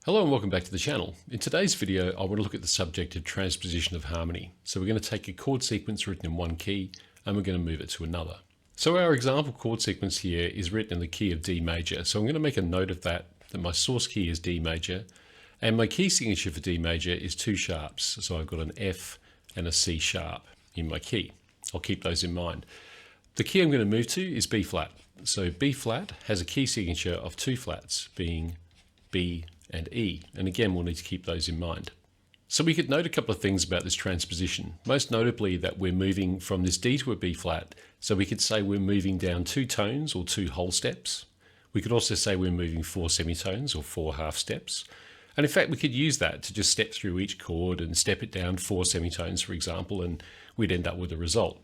Hello and welcome back to the channel. In today's video, I want to look at the subject of transposition of harmony. So we're going to take a chord sequence written in one key and we're going to move it to another. So our example chord sequence here is written in the key of D major. So I'm going to make a note of that my source key is D major and my key signature for D major is two sharps. So I've got an F and a C sharp in my key. I'll keep those in mind. The key I'm going to move to is B flat. So B flat has a key signature of two flats being B and E, and again we'll need to keep those in mind. So we could note a couple of things about this transposition, most notably that we're moving from this D to a B flat, so we could say we're moving down two tones or two whole steps. We could also say we're moving four semitones or four half steps, and in fact we could use that to just step through each chord and step it down four semitones, for example, and we'd end up with a result.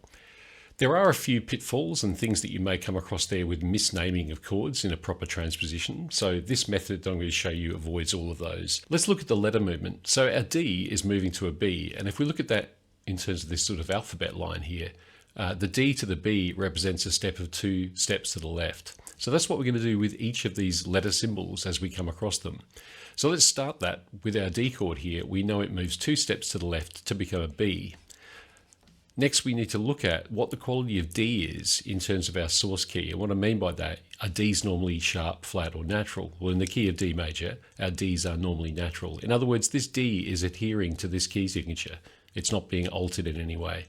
There are a few pitfalls and things that you may come across there with misnaming of chords in a proper transposition. So this method I'm going to show you avoids all of those. Let's look at the letter movement. So our D is moving to a B, and if we look at that in terms of this sort of alphabet line here, the D to the B represents a step of two steps to the left. So that's what we're going to do with each of these letter symbols as we come across them. So let's start that with our D chord here. We know it moves two steps to the left to become a B. Next, we need to look at what the quality of D is in terms of our source key. And what I mean by that, are Ds normally sharp, flat, or natural? Well, in the key of D major, our Ds are normally natural. In other words, this D is adhering to this key signature. It's not being altered in any way.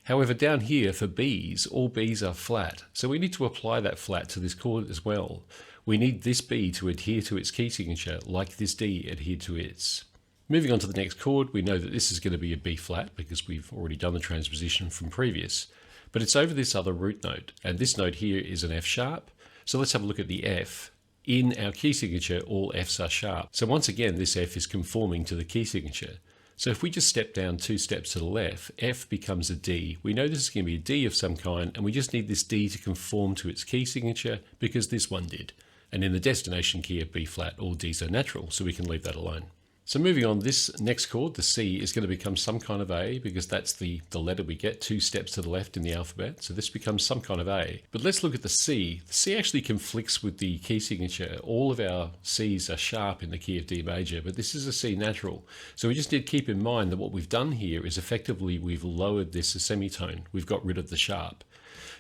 However, down here for Bs, all Bs are flat. So we need to apply that flat to this chord as well. We need this B to adhere to its key signature like this D adhered to its. Moving on to the next chord, we know that this is going to be a B flat because we've already done the transposition from previous, but it's over this other root note, and this note here is an F sharp. So let's have a look at the F. In our key signature, all Fs are sharp. So once again, this F is conforming to the key signature. So if we just step down two steps to the left, F becomes a D. We know this is going to be a D of some kind, and we just need this D to conform to its key signature because this one did. And in the destination key of B flat, all Ds are natural, so we can leave that alone. So moving on, this next chord, the C, is going to become some kind of A because that's the letter we get, two steps to the left in the alphabet. So this becomes some kind of A. But let's look at the C. The C actually conflicts with the key signature. All of our Cs are sharp in the key of D major, but this is a C natural. So we just need to keep in mind that what we've done here is effectively we've lowered this a semitone. We've got rid of the sharp.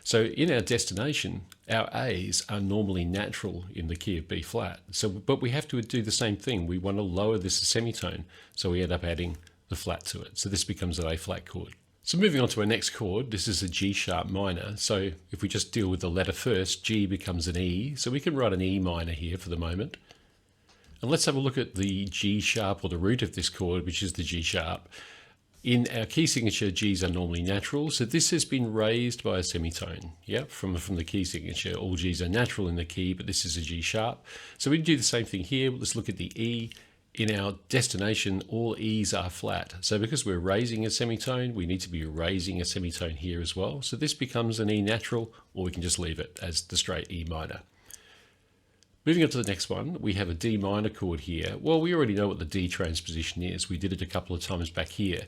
So in our destination, our A's are normally natural in the key of B flat. But we have to do the same thing. We want to lower this a semitone, so we end up adding the flat to it. So this becomes an A flat chord. So moving on to our next chord, this is a G sharp minor. So if we just deal with the letter first, G becomes an E. So we can write an E minor here for the moment. And let's have a look at the G sharp, or the root of this chord, which is the G sharp. In our key signature, Gs are normally natural, so this has been raised by a semitone. From the key signature, all Gs are natural in the key, but this is a G sharp. So we can do the same thing here. Let's look at the E. In our destination, all E's are flat. So because we're raising a semitone, we need to be raising a semitone here as well. So this becomes an E natural, or we can just leave it as the straight E minor. Moving on to the next one, we have a D minor chord here. Well, we already know what the D transposition is. We did it a couple of times back here.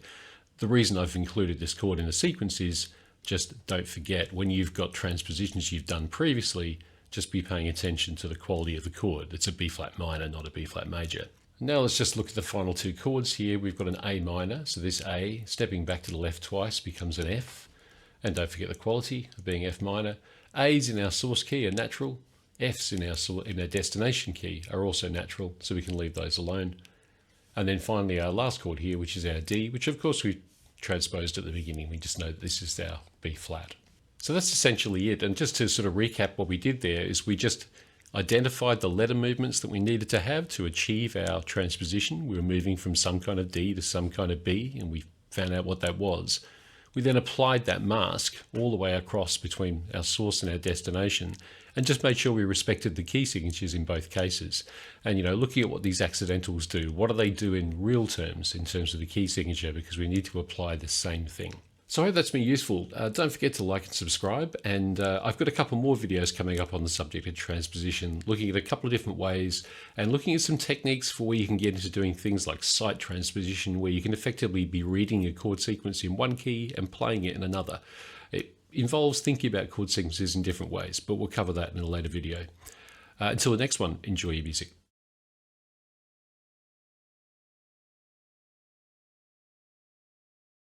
The reason I've included this chord in the sequence is just don't forget, when you've got transpositions you've done previously, just be paying attention to the quality of the chord. It's a B flat minor, not a B flat major. Now let's just look at the final two chords here. We've got an A minor, so this A, stepping back to the left twice, becomes an F. And don't forget the quality of being F minor. A's in our source key are natural. F's in our destination key are also natural, so we can leave those alone. And then finally our last chord here, which is our D, which of course we transposed at the beginning. We just know that this is our B flat. So that's essentially it. And just to sort of recap what we did there is we just identified the letter movements that we needed to have to achieve our transposition. We were moving from some kind of D to some kind of B, and we found out what that was. We then applied that mask all the way across between our source and our destination and just made sure we respected the key signatures in both cases. And, looking at what these accidentals do, what do they do in real terms in terms of the key signature, because we need to apply the same thing. So I hope that's been useful. Don't forget to like and subscribe. And I've got a couple more videos coming up on the subject of transposition, looking at a couple of different ways and looking at some techniques for where you can get into doing things like sight transposition, where you can effectively be reading a chord sequence in one key and playing it in another. It involves thinking about chord sequences in different ways, but we'll cover that in a later video. Until the next one, enjoy your music.